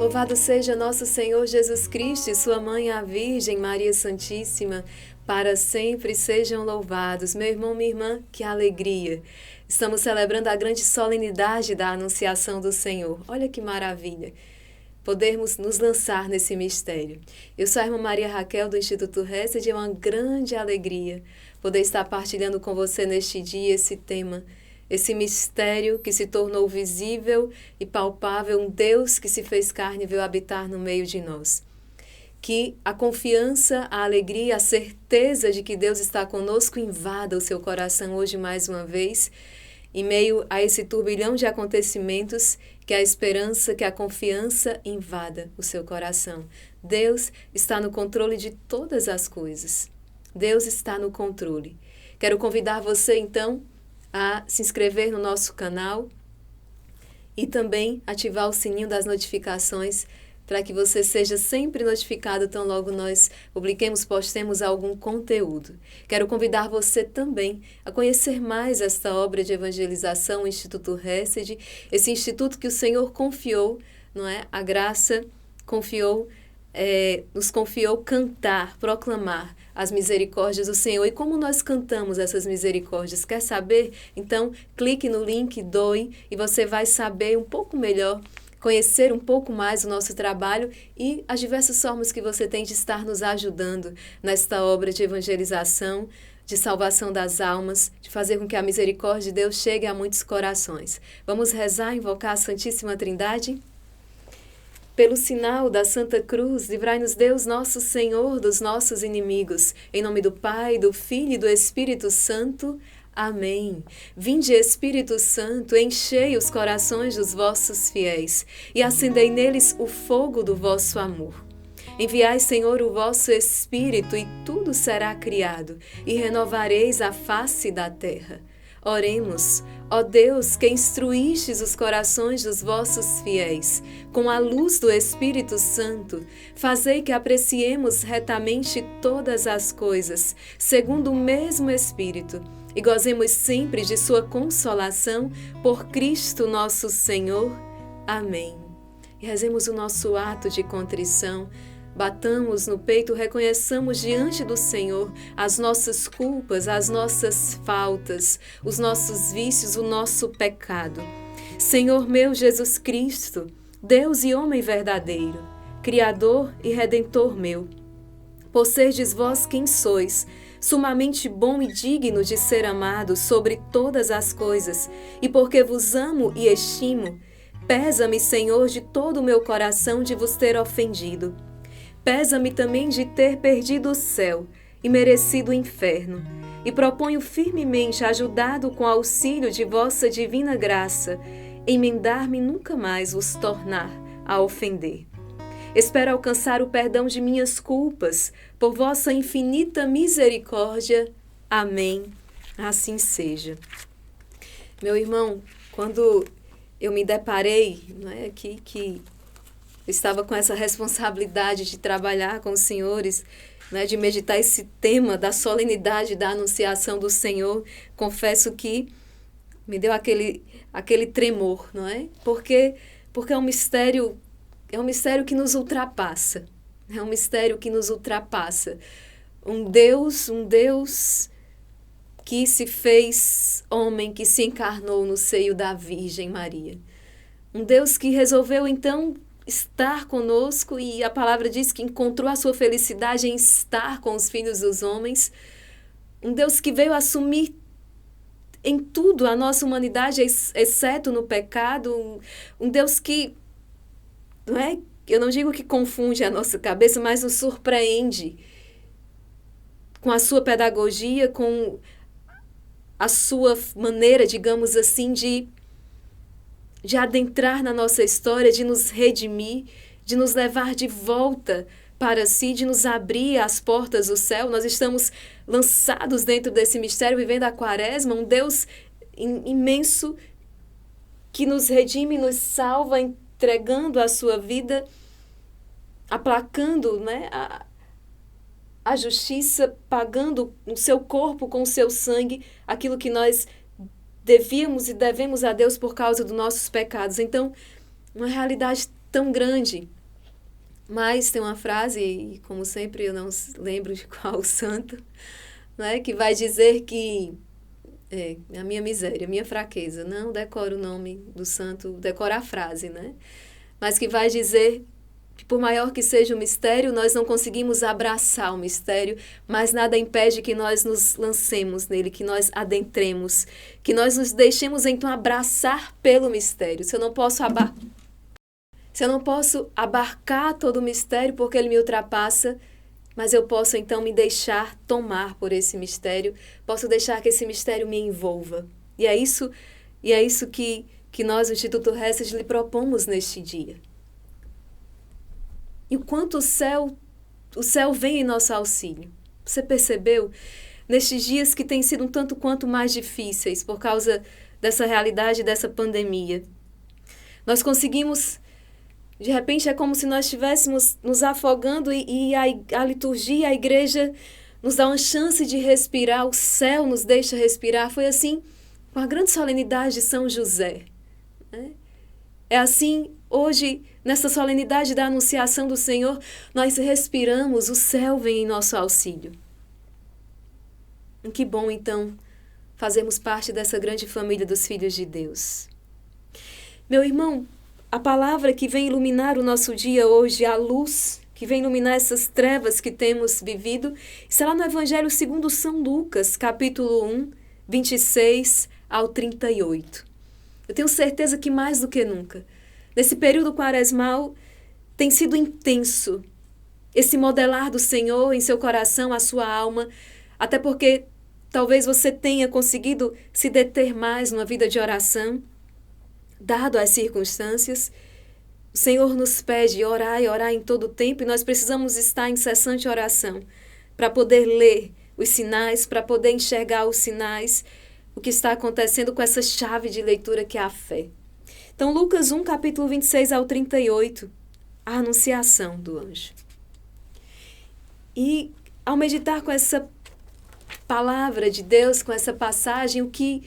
Louvado seja nosso Senhor Jesus Cristo e sua mãe, a Virgem Maria Santíssima, para sempre sejam louvados. Meu irmão, minha irmã, que alegria! Estamos celebrando a grande solenidade da Anunciação do Senhor. Olha que maravilha! Podermos nos lançar nesse mistério. Eu sou a irmã Maria Raquel do Instituto Hesed e é uma grande alegria poder estar partilhando com você neste dia esse tema, esse mistério que se tornou visível e palpável, um Deus que se fez carne e veio habitar no meio de nós. Que a confiança, a alegria, a certeza de que Deus está conosco invada o seu coração hoje mais uma vez, em meio a esse turbilhão de acontecimentos, que a esperança, que a confiança invada o seu coração. Deus está no controle de todas as coisas. Deus está no controle. Quero convidar você, então, a se inscrever no nosso canal e também ativar o sininho das notificações para que você seja sempre notificado tão logo nós publiquemos, postemos algum conteúdo. Quero convidar você também a conhecer mais esta obra de evangelização, o Instituto Hesed, esse instituto que o Senhor confiou, não é? A graça nos confiou cantar, proclamar as misericórdias do Senhor. E como nós cantamos essas misericórdias? Quer saber? Então, clique no link, doe, e você vai saber um pouco melhor, conhecer um pouco mais o nosso trabalho e as diversas formas que você tem de estar nos ajudando nesta obra de evangelização, de salvação das almas, de fazer com que a misericórdia de Deus chegue a muitos corações. Vamos rezar, invocar a Santíssima Trindade? Pelo sinal da Santa Cruz, livrai-nos Deus nosso Senhor dos nossos inimigos. Em nome do Pai, do Filho e do Espírito Santo. Amém. Vinde, Espírito Santo, enchei os corações dos vossos fiéis e acendei neles o fogo do vosso amor. Enviai, Senhor, o vosso Espírito e tudo será criado e renovareis a face da terra. Oremos, ó Deus, que instruístes os corações dos vossos fiéis, com a luz do Espírito Santo, fazei que apreciemos retamente todas as coisas, segundo o mesmo Espírito, e gozemos sempre de sua consolação, por Cristo nosso Senhor. Amém. E rezemos o nosso ato de contrição. Batamos no peito, reconheçamos diante do Senhor as nossas culpas, as nossas faltas, os nossos vícios, o nosso pecado. Senhor meu Jesus Cristo, Deus e homem verdadeiro, Criador e Redentor meu, por serdes vós quem sois, sumamente bom e digno de ser amado sobre todas as coisas, e porque vos amo e estimo, pesa-me, Senhor, de todo o meu coração de vos ter ofendido. Pesa-me também de ter perdido o céu e merecido o inferno, e proponho firmemente, ajudado com auxílio de vossa divina graça, emendar-me nunca mais vos tornar a ofender. Espero alcançar o perdão de minhas culpas, por vossa infinita misericórdia. Amém. Assim seja. Meu irmão, quando eu me deparei, que estava com essa responsabilidade de trabalhar com os senhores, de meditar esse tema da solenidade da Anunciação do Senhor, confesso que me deu aquele tremor, não é? Porque é um mistério que nos ultrapassa. É um mistério que nos ultrapassa. Um Deus que se fez homem, que se encarnou no seio da Virgem Maria. Um Deus que resolveu, então, estar conosco, e a palavra diz que encontrou a sua felicidade em estar com os filhos dos homens. Um Deus que veio assumir em tudo a nossa humanidade, exceto no pecado. Um Deus que, eu não digo que confunde a nossa cabeça, mas nos surpreende com a sua pedagogia, com a sua maneira, digamos assim, de adentrar na nossa história, de nos redimir, de nos levar de volta para si, de nos abrir as portas do céu. Nós estamos lançados dentro desse mistério, vivendo a Quaresma, um Deus imenso que nos redime, nos salva, entregando a sua vida, aplacando a justiça, pagando o seu corpo com o seu sangue, aquilo que nós devíamos e devemos a Deus por causa dos nossos pecados. Então, uma realidade tão grande. Mas tem uma frase, e como sempre eu não lembro de qual santo, né, que vai dizer que a minha miséria, a minha fraqueza, não decoro o nome do santo, decora a frase, né? Mas que vai dizer que por maior que seja o mistério, nós não conseguimos abraçar o mistério, mas nada impede que nós nos lancemos nele, que nós adentremos, que nós nos deixemos então abraçar pelo mistério. Se eu não posso abarcar todo o mistério porque ele me ultrapassa, mas eu posso então me deixar tomar por esse mistério, posso deixar que esse mistério me envolva. E é isso que nós, o Instituto Hesed, lhe propomos neste dia. E o quanto o céu vem em nosso auxílio. Você percebeu? Nestes dias que têm sido um tanto quanto mais difíceis por causa dessa realidade, dessa pandemia, nós conseguimos... De repente é como se nós estivéssemos nos afogando e a liturgia, a igreja nos dá uma chance de respirar, o céu nos deixa respirar. Foi assim com a grande solenidade de São José. É assim, hoje, nessa solenidade da Anunciação do Senhor, nós respiramos, o céu vem em nosso auxílio. E que bom, então, fazermos parte dessa grande família dos filhos de Deus. Meu irmão, a palavra que vem iluminar o nosso dia hoje, a luz que vem iluminar essas trevas que temos vivido, está lá no Evangelho segundo São Lucas, capítulo 1, 26 ao 38. Eu tenho certeza que mais do que nunca, nesse período quaresmal, tem sido intenso esse modelar do Senhor em seu coração, a sua alma, até porque talvez você tenha conseguido se deter mais numa vida de oração, dado as circunstâncias. O Senhor nos pede orar e orar em todo o tempo, e nós precisamos estar em incessante oração para poder ler os sinais, para poder enxergar os sinais, o que está acontecendo com essa chave de leitura que é a fé. Então, Lucas 1, capítulo 26 ao 38, a anunciação do anjo. E ao meditar com essa palavra de Deus, com essa passagem, o que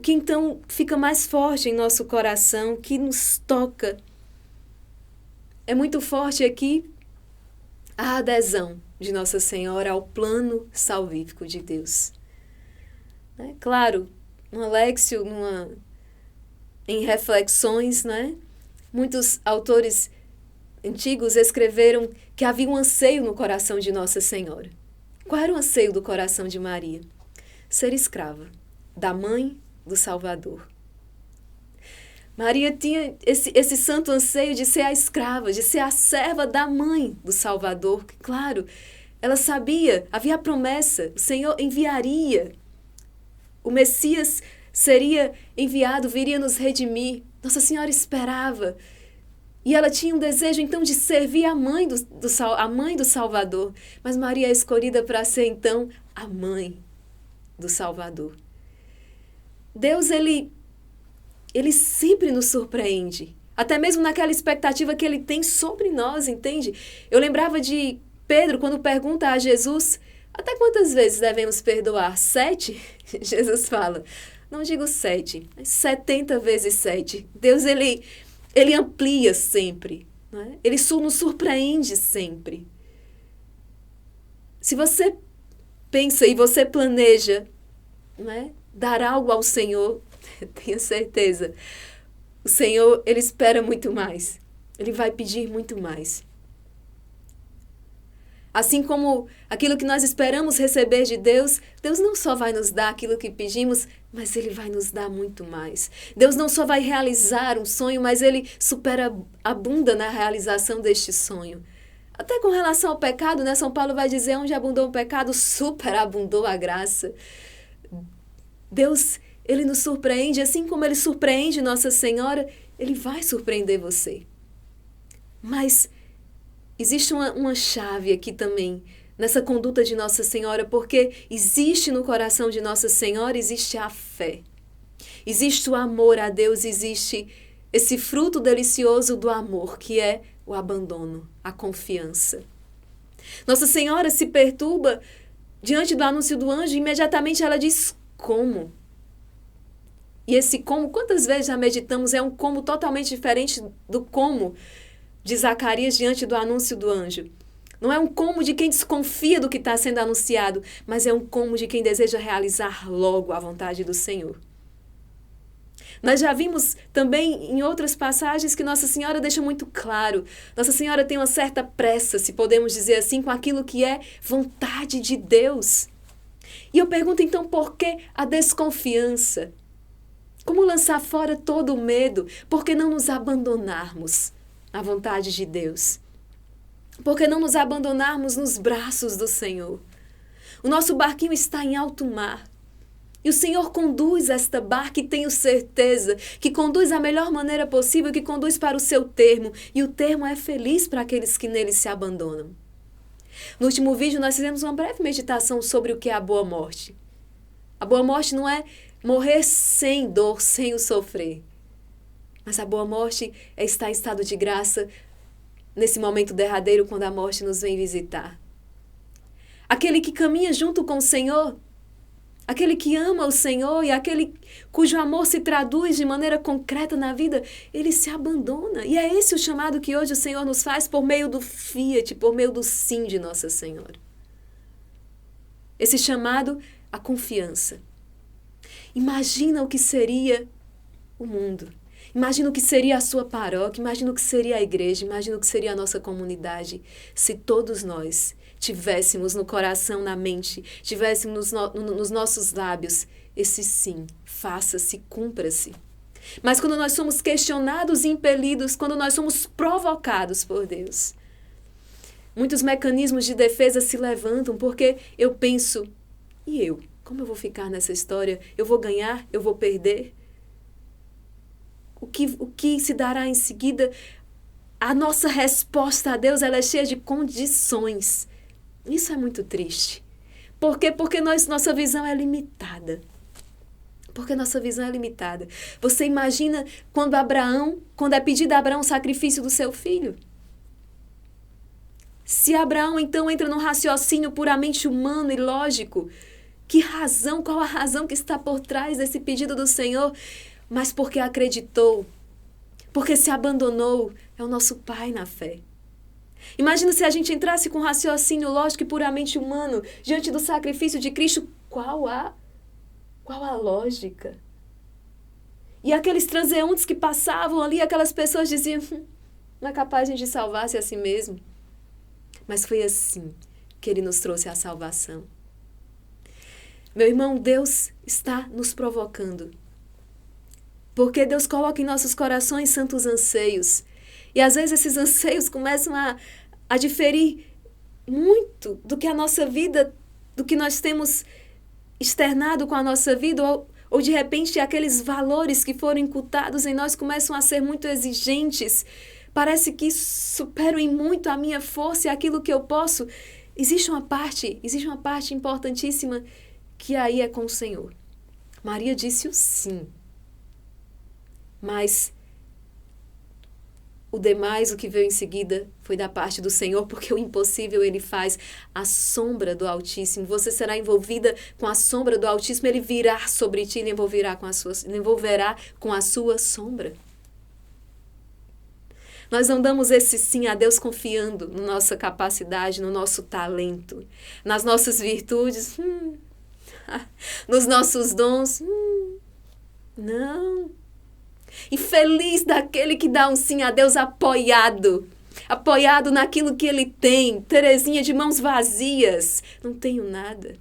então fica mais forte em nosso coração, que nos toca, é muito forte aqui a adesão de Nossa Senhora ao plano salvífico de Deus. Claro, no Alexio, em reflexões, muitos autores antigos escreveram que havia um anseio no coração de Nossa Senhora. Qual era o anseio do coração de Maria? Ser escrava da mãe do Salvador. Maria tinha esse santo anseio de ser a escrava, de ser a serva da mãe do Salvador. Claro, ela sabia, havia a promessa, o Senhor enviaria, o Messias seria enviado, viria nos redimir. Nossa Senhora esperava. E ela tinha um desejo, então, de servir a mãe do Salvador. Mas Maria é escolhida para ser, então, a mãe do Salvador. Deus, ele sempre nos surpreende. Até mesmo naquela expectativa que ele tem sobre nós, entende? Eu lembrava de Pedro, quando pergunta a Jesus, até quantas vezes devemos perdoar? 7? Jesus fala, não digo 7, mas 70 vezes 7. Deus, ele amplia sempre. Ele nos surpreende sempre. Se você pensa e você planeja, dar algo ao Senhor, tenha certeza, o Senhor, ele espera muito mais. Ele vai pedir muito mais. Assim como aquilo que nós esperamos receber de Deus, Deus não só vai nos dar aquilo que pedimos, mas Ele vai nos dar muito mais. Deus não só vai realizar um sonho, mas Ele abunda na realização deste sonho. Até com relação ao pecado, São Paulo vai dizer, onde abundou o pecado, superabundou a graça. Deus, Ele nos surpreende, assim como Ele surpreende Nossa Senhora, Ele vai surpreender você. Mas existe uma chave aqui também, nessa conduta de Nossa Senhora, porque existe no coração de Nossa Senhora, existe a fé. Existe o amor a Deus, existe esse fruto delicioso do amor, que é o abandono, a confiança. Nossa Senhora se perturba diante do anúncio do anjo, e imediatamente ela diz, como? E esse como, quantas vezes já meditamos, é um como totalmente diferente do como de Zacarias diante do anúncio do anjo. Não é um como de quem desconfia do que está sendo anunciado, mas é um como de quem deseja realizar logo a vontade do Senhor. Nós já vimos também em outras passagens que Nossa Senhora deixa muito claro. Nossa Senhora tem uma certa pressa, se podemos dizer assim, com aquilo que é vontade de Deus. E eu pergunto então por que a desconfiança? Como lançar fora todo o medo? Por que não nos abandonarmos à vontade de Deus? Por que não nos abandonarmos nos braços do Senhor? O nosso barquinho está em alto mar. E o Senhor conduz esta barca e tenho certeza que conduz da melhor maneira possível, que conduz para o seu termo. E o termo é feliz para aqueles que nele se abandonam. No último vídeo nós fizemos uma breve meditação sobre o que é a boa morte. A boa morte não é morrer sem dor, sem o sofrer. Mas a boa morte é estar em estado de graça nesse momento derradeiro quando a morte nos vem visitar. Aquele que caminha junto com o Senhor, aquele que ama o Senhor e aquele cujo amor se traduz de maneira concreta na vida, ele se abandona. E é esse o chamado que hoje o Senhor nos faz por meio do fiat, por meio do sim de Nossa Senhora. Esse chamado à confiança. Imagina o que seria o mundo. Imagina o que seria a sua paróquia, imagina o que seria a igreja, imagina o que seria a nossa comunidade se todos nós tivéssemos no coração, na mente, tivéssemos nos nossos lábios esse sim, faça-se, cumpra-se. Mas quando nós somos questionados e impelidos, quando nós somos provocados por Deus, muitos mecanismos de defesa se levantam porque eu penso, e eu? Como eu vou ficar nessa história? Eu vou ganhar? Eu vou perder? O que se dará em seguida? A nossa resposta a Deus, ela é cheia de condições. Isso é muito triste. Por quê? Porque nossa visão é limitada. Porque nossa visão é limitada. Você imagina quando é pedido a Abraão o sacrifício do seu filho? Se Abraão então entra num raciocínio puramente humano e lógico, qual a razão que está por trás desse pedido do Senhor? Mas porque acreditou, porque se abandonou, é o nosso Pai na fé. Imagina se a gente entrasse com raciocínio lógico e puramente humano diante do sacrifício de Cristo, qual a lógica? E aqueles transeuntes que passavam ali, aquelas pessoas diziam, não é capaz de salvar-se a si mesmo. Mas foi assim que Ele nos trouxe a salvação. Meu irmão, Deus está nos provocando. Porque Deus coloca em nossos corações santos anseios. E às vezes esses anseios começam a diferir muito do que a nossa vida, do que nós temos externado com a nossa vida, ou de repente aqueles valores que foram incutados em nós começam a ser muito exigentes. Parece que superam em muito a minha força e aquilo que eu posso. Existe uma parte importantíssima que aí é com o Senhor. Maria disse o sim. Mas o demais, o que veio em seguida, foi da parte do Senhor, porque o impossível Ele faz à sombra do Altíssimo. Você será envolvida com a sombra do Altíssimo, Ele virá sobre ti, Ele envolverá com a sua sombra. Nós não damos esse sim a Deus confiando na nossa capacidade, no nosso talento, nas nossas virtudes, nos nossos dons. Não. E feliz daquele que dá um sim a Deus apoiado naquilo que ele tem. Terezinha de mãos vazias, não tenho nada.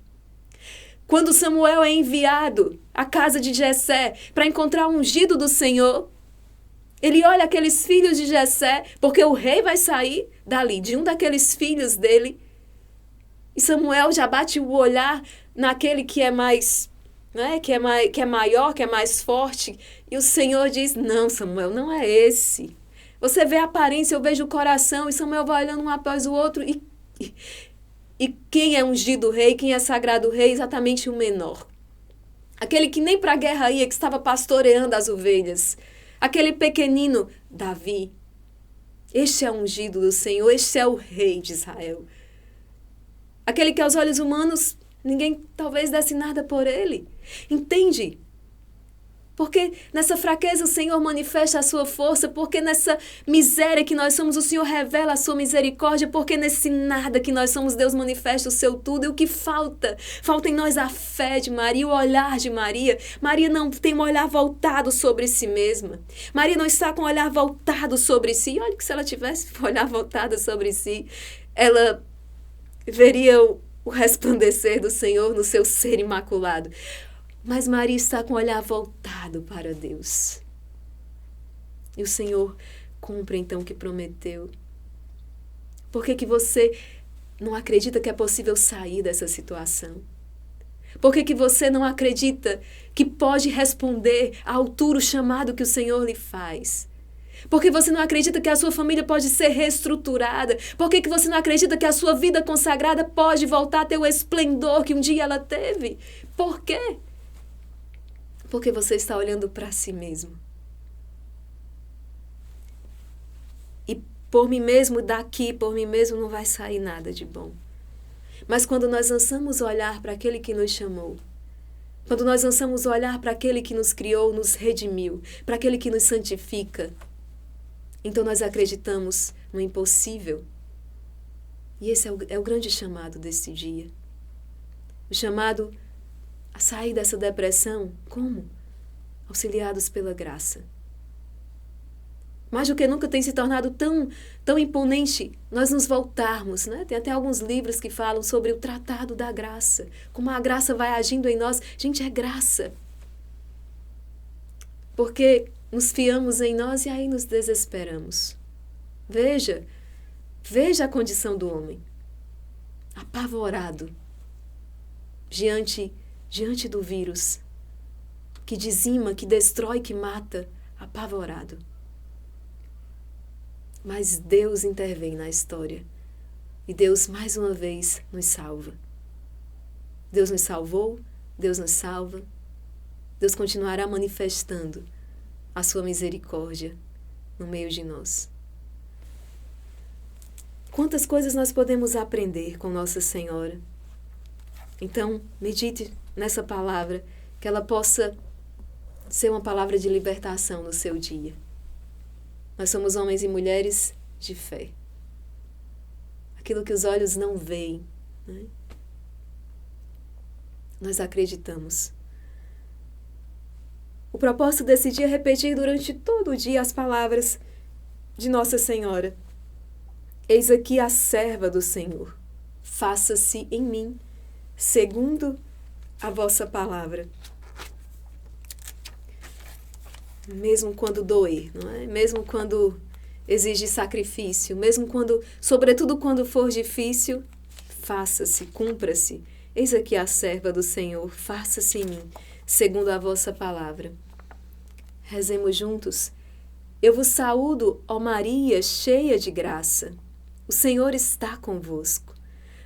Quando Samuel é enviado à casa de Jessé para encontrar o ungido do Senhor, ele olha aqueles filhos de Jessé, porque o rei vai sair dali, de um daqueles filhos dele. E Samuel já bate o olhar naquele que é mais, né, que é maior, que é mais forte. E o Senhor diz, não, Samuel, não é esse. Você vê a aparência, eu vejo o coração. E Samuel vai olhando um após o outro. E quem é ungido rei, quem é sagrado rei? Exatamente o menor. Aquele que nem para a guerra ia, que estava pastoreando as ovelhas. Aquele pequenino, Davi. Este é o ungido do Senhor, este é o rei de Israel. Aquele que aos olhos humanos, ninguém talvez desse nada por ele. Entende? Porque nessa fraqueza o Senhor manifesta a sua força, porque nessa miséria que nós somos, o Senhor revela a sua misericórdia, porque nesse nada que nós somos, Deus manifesta o seu tudo. E o que falta? Falta em nós a fé de Maria, o olhar de Maria. Maria não tem um olhar voltado sobre si mesma. Maria não está com o olhar voltado sobre si. E olha que se ela tivesse o olhar voltado sobre si, ela veria o resplandecer do Senhor no seu ser imaculado. Mas Maria está com o olhar voltado para Deus. E o Senhor cumpre então o que prometeu. Por que você não acredita que é possível sair dessa situação? Por que você não acredita que pode responder à altura o chamado que o Senhor lhe faz? Por que você não acredita que a sua família pode ser reestruturada? Por que você não acredita que a sua vida consagrada pode voltar a ter o esplendor que um dia ela teve? Por quê? Porque você está olhando para si mesmo. E por mim mesmo, daqui, por mim mesmo, não vai sair nada de bom. Mas quando nós lançamos olhar para aquele que nos chamou, quando nós lançamos olhar para aquele que nos criou, nos redimiu, para aquele que nos santifica, então nós acreditamos no impossível. E esse é o grande chamado desse dia. O chamado a sair dessa depressão, como? Auxiliados pela graça. Mais do que nunca tem se tornado tão imponente nós nos voltarmos, né? Tem até alguns livros que falam sobre o tratado da graça, como a graça vai agindo em nós. Gente, é graça. Porque nos fiamos em nós e aí nos desesperamos. Veja a condição do homem, apavorado, diante do vírus, que dizima, que destrói, que mata, apavorado. Mas Deus intervém na história. E Deus, mais uma vez, nos salva. Deus nos salvou, Deus nos salva. Deus continuará manifestando a sua misericórdia no meio de nós. Quantas coisas nós podemos aprender com Nossa Senhora. Então, medite nessa palavra, que ela possa ser uma palavra de libertação no seu dia. Nós somos homens e mulheres de fé. Aquilo que os olhos não veem, né? Nós acreditamos. O propósito desse dia é repetir durante todo o dia as palavras de Nossa Senhora. Eis aqui a serva do Senhor. Faça-se em mim, segundo a vossa palavra. Mesmo quando doer, não é? Mesmo quando exige sacrifício, mesmo quando, sobretudo quando for difícil, faça-se, cumpra-se. Eis aqui a serva do Senhor, faça-se em mim, segundo a vossa palavra. Rezemos juntos. Eu vos saúdo, ó Maria, cheia de graça. O Senhor está convosco.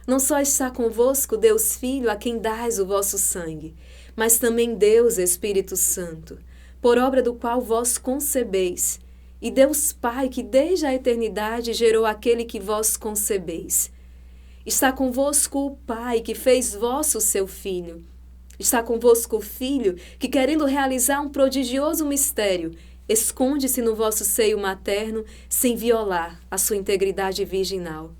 Não só está convosco Deus Filho, a quem dais o vosso sangue, mas também Deus Espírito Santo, por obra do qual vós concebeis, e Deus Pai, que desde a eternidade gerou aquele que vós concebeis. Está convosco o Pai, que fez vosso seu Filho. Está convosco o Filho, que, querendo realizar um prodigioso mistério, esconde-se no vosso seio materno, sem violar a sua integridade virginal.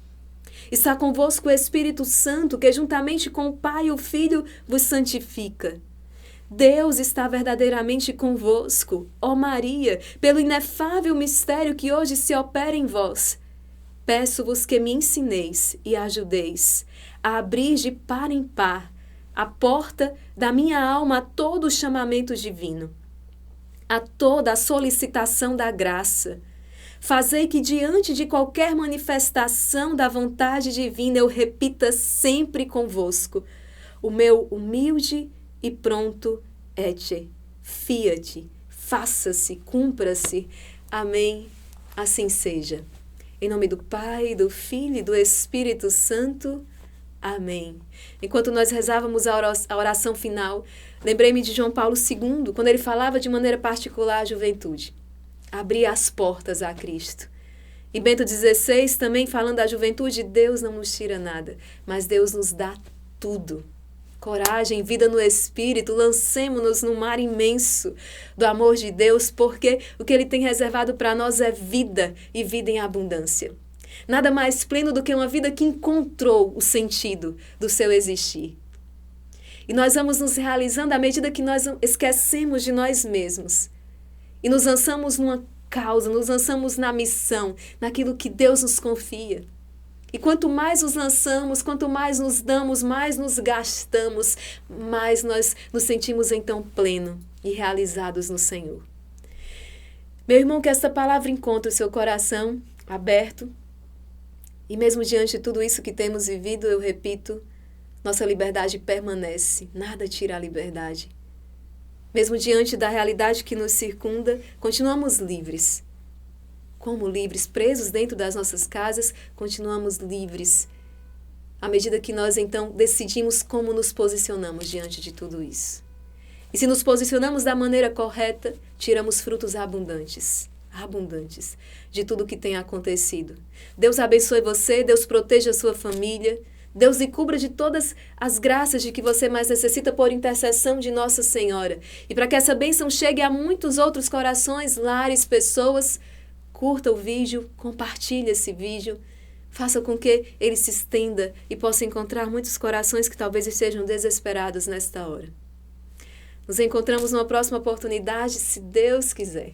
Está convosco o Espírito Santo, que juntamente com o Pai e o Filho vos santifica. Deus está verdadeiramente convosco, ó Maria, pelo inefável mistério que hoje se opera em vós. Peço-vos que me ensineis e ajudeis a abrir de par em par a porta da minha alma a todo o chamamento divino, a toda a solicitação da graça. Fazei que diante de qualquer manifestação da vontade divina eu repita sempre convosco o meu humilde e pronto ecce, fiat, faça-se, cumpra-se. Amém, assim seja. Em nome do Pai, do Filho e do Espírito Santo. Amém. Enquanto nós rezávamos a oração final, lembrei-me de João Paulo II, quando ele falava de maneira particular à juventude. Abrir as portas a Cristo. E Bento XVI também falando da juventude, Deus não nos tira nada, mas Deus nos dá tudo. coragem, vida no Espírito, lancemo-nos no mar imenso do amor de Deus, porque o que Ele tem reservado para nós é vida e vida em abundância. Nada mais pleno do que uma vida que encontrou o sentido do seu existir. E nós vamos nos realizando à medida que nós esquecemos de nós mesmos e nos lançamos numa causa, nos lançamos na missão, naquilo que Deus nos confia. E quanto mais nos lançamos, quanto mais nos damos, mais nos gastamos, mais nós nos sentimos então pleno e realizados no Senhor. Meu irmão, que esta palavra encontre o seu coração aberto. E mesmo diante de tudo isso que temos vivido, eu repito, nossa liberdade permanece, nada tira a liberdade. Mesmo diante da realidade que nos circunda, continuamos livres. Como livres, presos dentro das nossas casas, continuamos livres. À medida que nós, então, decidimos como nos posicionamos diante de tudo isso. E se nos posicionamos da maneira correta, tiramos frutos abundantes de tudo que tem acontecido. Deus abençoe você, Deus proteja a sua família, Deus lhe cubra de todas as graças de que você mais necessita por intercessão de Nossa Senhora. E para que essa bênção chegue a muitos outros corações, lares, pessoas, curta o vídeo, compartilhe esse vídeo, faça com que ele se estenda e possa encontrar muitos corações que talvez estejam desesperados nesta hora. Nos encontramos numa próxima oportunidade, se Deus quiser.